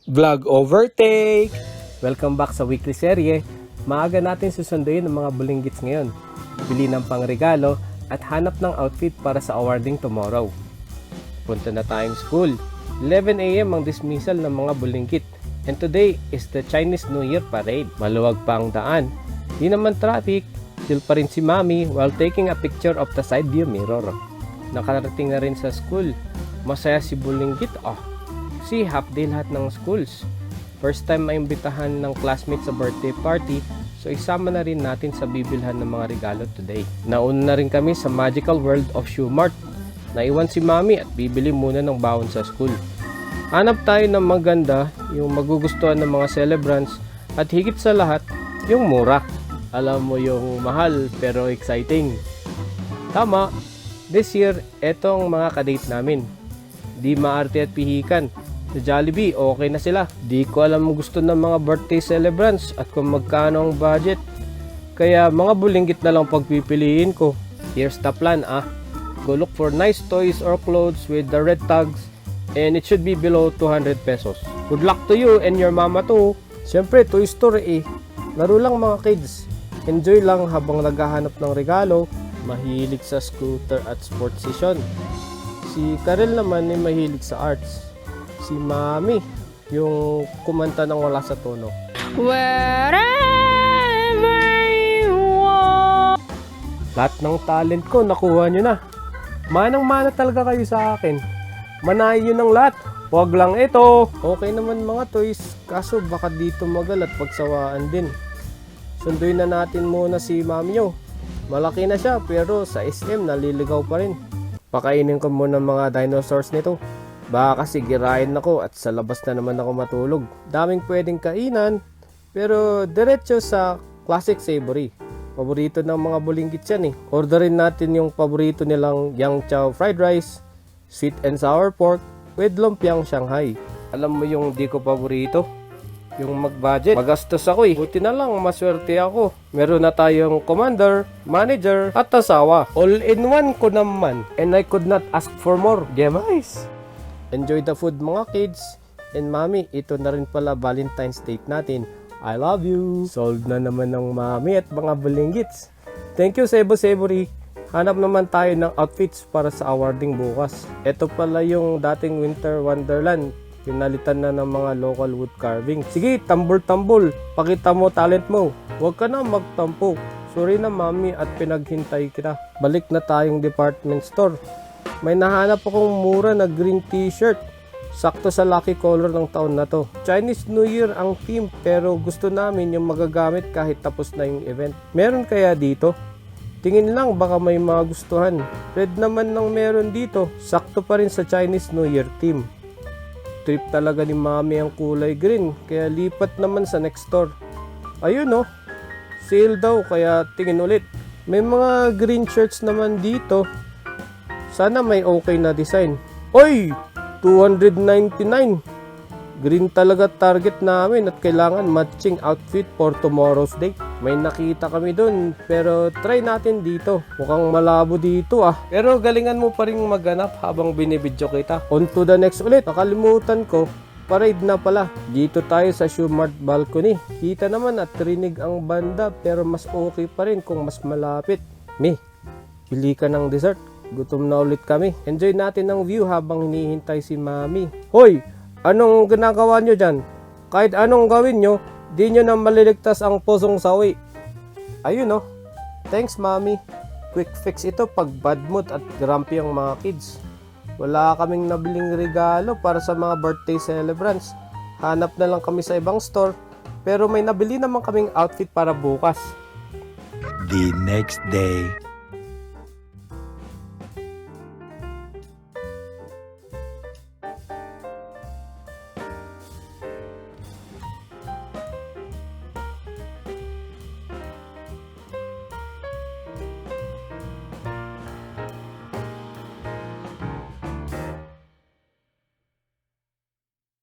Vlog overtake! Welcome back sa weekly serye. Maaga natin susunduin ang mga bulinggits ngayon. Bili ng pangregalo at hanap ng outfit para sa awarding tomorrow. Punta na tayong school. 11 AM ang dismissal ng mga bulinggit. And today is the Chinese New Year parade. Maluwag pa ang daan. Di naman traffic. Chill pa rin si Mami while taking a picture of the side view mirror. Nakarating na rin sa school. Masaya si bulinggit. Si half day lahat ng schools. First time maimbitahan ng classmates sa birthday party, so isama na rin natin sa bibilhan ng mga regalo today. Nauna na rin kami sa Magical World of Shoe Mart. Naiwan si Mami at bibili muna ng bawon sa school. Hanap tayo ng maganda, yung magugustuhan ng mga celebrants, at higit sa lahat, yung mura. Alam mo yung mahal pero exciting. Tama, this year, etong mga kadate namin. Di maarte at pihikan. Sa Jollibee, okay na sila. Di ko alam ang gusto ng mga birthday celebrants at kung magkano ang budget. Kaya mga bulinggit na lang pagpipiliin ko. Here's the plan Go look for nice toys or clothes with the red tags and it should be below 200 pesos. Good luck to you and your mama too. Siyempre, Toy Story Laro lang mga kids. Enjoy lang habang naghahanap ng regalo. Mahilig sa scooter at sports session. Si Karel naman ay mahilig sa arts. Si Mami, yung kumanta ng wala sa tono. Wherever you want. Lahat ng talent ko, nakuha nyo na. Manang-mana talaga kayo sa akin. Manahin nyo ng lahat. Huwag lang ito. Okay naman mga toys, kaso baka dito magal at pagsawaan din. Sunduin na natin muna si Mami nyo. Malaki na siya, pero sa SM naliligaw pa rin. Pakainin ko muna mga dinosaurs nito. Baka kasi girain ako at sa labas na naman ako matulog. Daming pwedeng kainan, pero diretso sa classic savory. Paborito ng mga bulinggit yan Orderin natin yung paborito nilang Yang Chow fried rice, sweet and sour pork, with lumpiang Shanghai. Alam mo yung di ko paborito? Yung mag-budget. Magastos ako Buti na lang, maswerte ako. Meron na tayong commander, manager, at asawa. All in one ko naman. And I could not ask for more. Guys! Enjoy the food mga kids. And Mami, ito na rin pala Valentine's date natin. I love you. Sold na naman ng Mami at mga bulinggits. Thank you Cebu Savory. Hanap naman tayo ng outfits para sa awarding bukas. Ito pala yung dating Winter Wonderland. Pinalitan na ng mga local wood carving. Sige, tambol-tambol. Pakita mo talent mo. Huwag ka na magtampo. Sorry na Mami at pinaghintay kita. Balik na tayong department store. May nahanap akong mura na green t-shirt. Sakto sa lucky color ng taon na to. Chinese New Year ang theme pero gusto namin yung magagamit kahit tapos na yung event. Meron kaya dito? Tingin lang baka may magustuhan. Red naman ng meron dito. Sakto pa rin sa Chinese New Year theme. Trip talaga ni Mami ang kulay green kaya lipat naman sa next store. Ayun sale daw kaya tingin ulit. May mga green shirts naman dito. Sana may okay na design. Oy! 299! Green talaga target namin at kailangan matching outfit for tomorrow's date. May nakita kami dun pero try natin dito. Mukhang malabo dito Pero galingan mo pa rin maghanap habang binibidyo kita. On to the next ulit. Nakalimutan ko. Parade na pala. Dito tayo sa Shoe Mart balcony. Kita naman at rinig ang banda pero mas okay pa rin kung mas malapit. Pili ka ng dessert. Gutom na ulit kami. Enjoy natin ang view habang hinihintay si Mami. Hoy! Anong ginagawa nyo dyan? Kahit anong gawin nyo, di nyo na maliligtas ang pusong sawi. Ayun Thanks Mami. Quick fix ito pag bad mood at grumpy ang mga kids. Wala kaming nabiling regalo para sa mga birthday celebrants. Hanap na lang kami sa ibang store. Pero may nabili naman kaming outfit para bukas. The next day.